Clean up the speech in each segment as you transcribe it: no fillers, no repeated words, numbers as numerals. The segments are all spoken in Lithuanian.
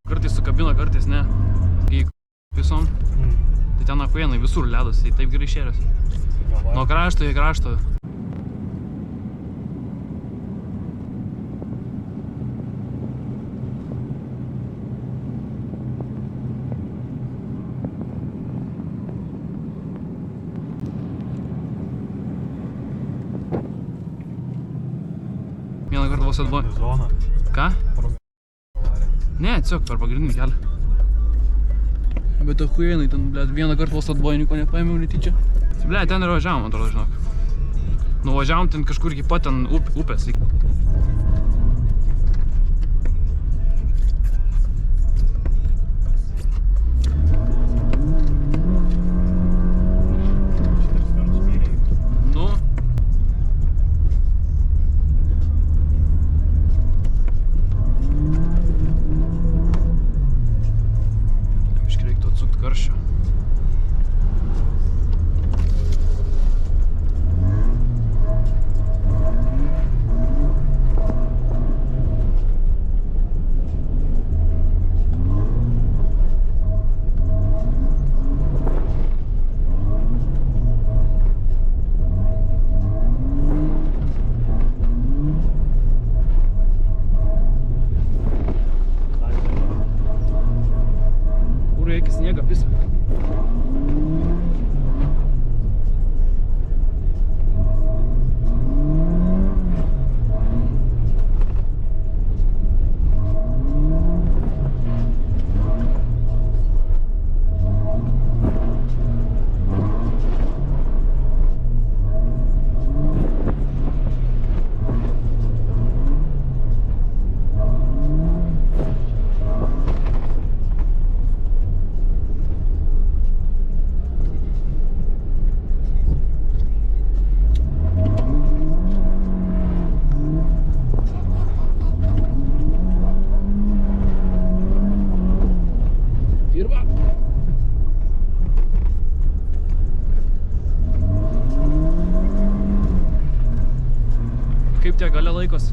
Kartais sukabina, kartais ne. Kai visom, tai ten akuienai visur ledas, tai taip gerai šėrės. Nuo krašto į krašto. Vieną kartą vos atbuvo. Ką? Ne, tiesiog per pagrindinį kelią. Bet achuienai ten, blėt, vieną kartą vos atbuvo, nieko nepaėmiau netyčia. Blėt, ten ir važiavom, atrodo, žinok. Nuvažiavom ten kažkur iki pat ten upės. Karščio. Kur reikia sniegą pisą. Kaip tie gale laikos?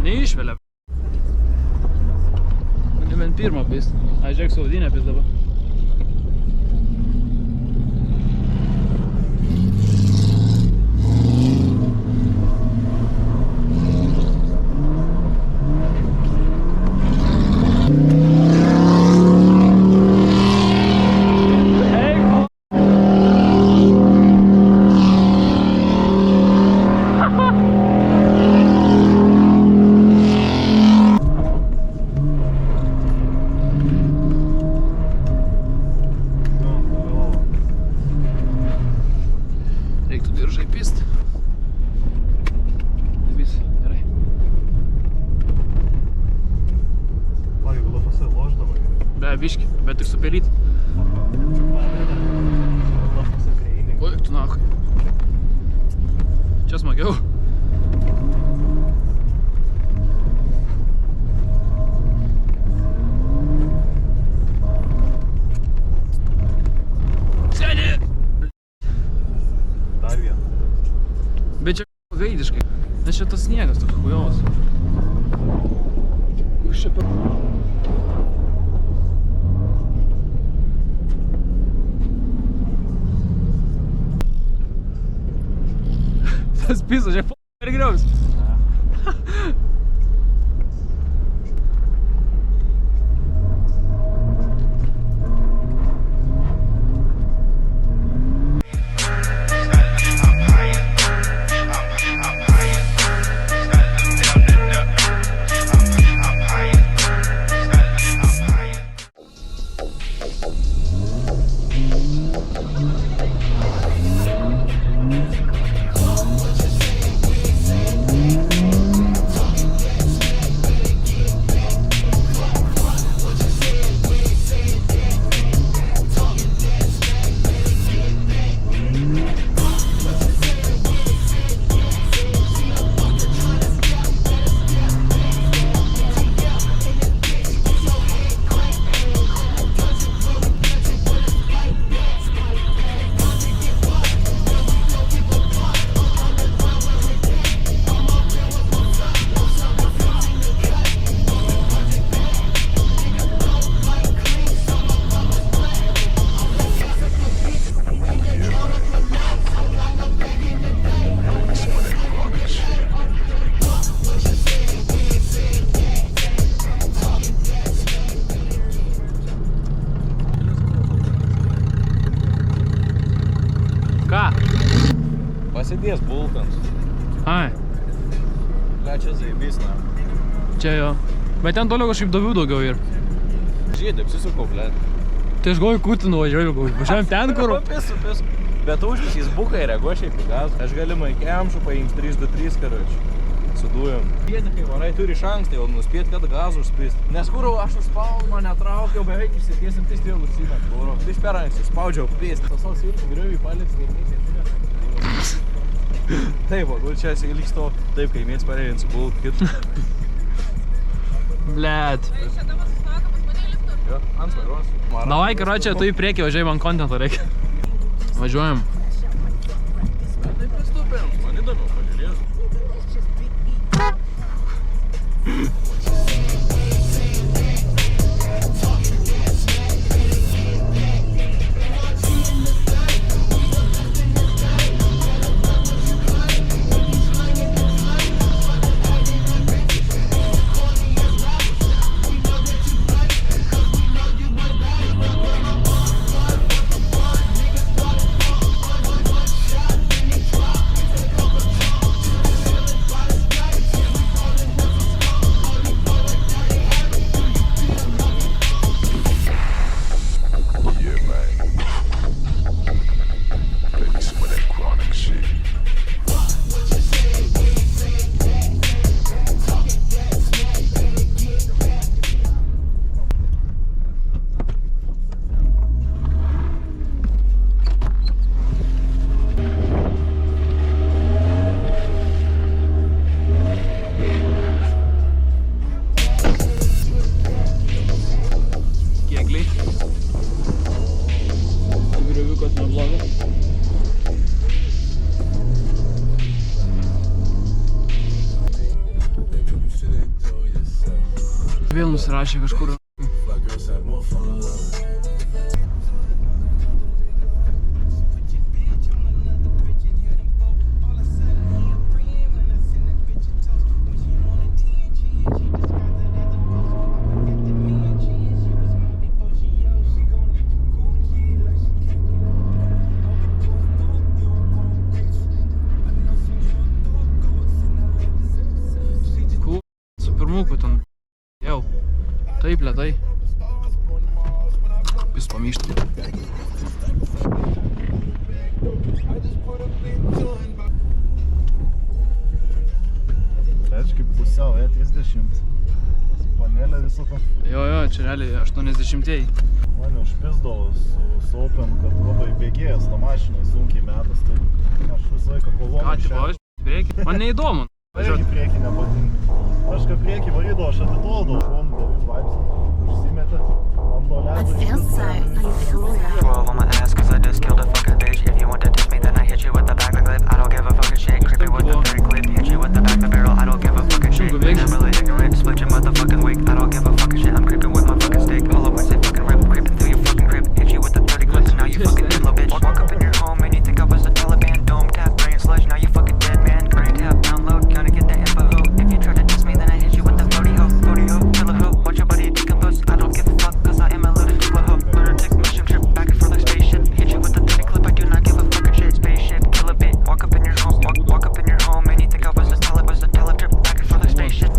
Neišvelia. Bent pirmą pist. Aš žiūrėk saudinę pist dabar. Reiktų diržai pist. Vis, gerai. Jeigu lopase loždavo. Be, biški, bet tik supelyt. Oi, tu nahui. Čia smagiau. Bet čia gaidiškai, nes čia tas sniegas toks chujovas. Už čia per... Tas pisas čia per griaus. širdies bulkans. Ai, Ble, čia zaibys, na. čia jo. Bet ten toliau kažkaip dovių daugiau ir. Žiedė, apsisukau, ble. Tai aš galvoju, kur tu nuvažiuoju, važiuojam ten, kur. Pisu. Bet užvis jis bukai reaguoja šiaip į gazą. Aš galimai iki amšų paims 323, karoči. Su dujom. Žiedė, kai varai turi iš anksto jau nuspėt, kad gazų užspist. Nes kurau, aš užspaudau, mane traukiau, beveik išsitiesim, tai vėl užsimėt. Kurau, tai iš per anksto spaudžiau pėst. Sasos irgi griuvi, paliks, gaimės. Taip, o, čia liks to, taip, kai mėts pareidint su bulk kitų. Blet. Jo, ant vairuos. Davai, karočią, tu į priekį važiuoji, man kontento reikia. Važiuojam. Bet taip pristupėm, man įdomu, pažiūrės. Vėl nusirašė kažkur. Su pirmuku ten. Jau. Taip, lėtai. Vis pamyšti. Lečkai pusiau, 30. Panelė visą to. Jo, čia realiai 80-ieji. Mane užpisdavo su Opel, kad labai bėgėjęs tą mašiną, sunkiai metas, tai aš visą laiką kovojau. Ką, tipo, aš priekį? Man neįdomu. Irgi priekį nepatinka. Aš kai priekį varydavau, aš atitoldavau. Šom 9 laipsnių. Užsimetė ant to ledo. I feel so unfamiliar. 12 on my ass cause I just killed a fucking bitch. If you want to diss me then I hit you with the back of the clip. I don't give a fucking shit. Creepy with the 30 clip. Hit you with the back of the barrel. I don't give a fucking shit. I'm really ignorant. Split your motherfucking wig. I don't give a fucking shit. I'm creeping with my fucking stick. All up when say fucking rip. Creeping through your fucking crib. Hit you with the 30 clip and now you fucking dead little bitch. Walk up in your home and you think I was the Taliban. Dome tap, brain sludge. Now you fucking dead man. Brain tap, download. Gotta get the info. If you try to diss me then I hit you with the 40 ho. 40 ho. Kill a ho. Watch your buddy take a bus. I don't give a fuck cause I am a lunatic ho. Lunatic mission trip back and forth like spaceship. Hit you with the 30 clip. I do not give a fucking shit. Spaceship, kill a bit. Walk up in your home. Walk up in your home and you think I was the Talib. Was the Talib trip back and forth like spaceship.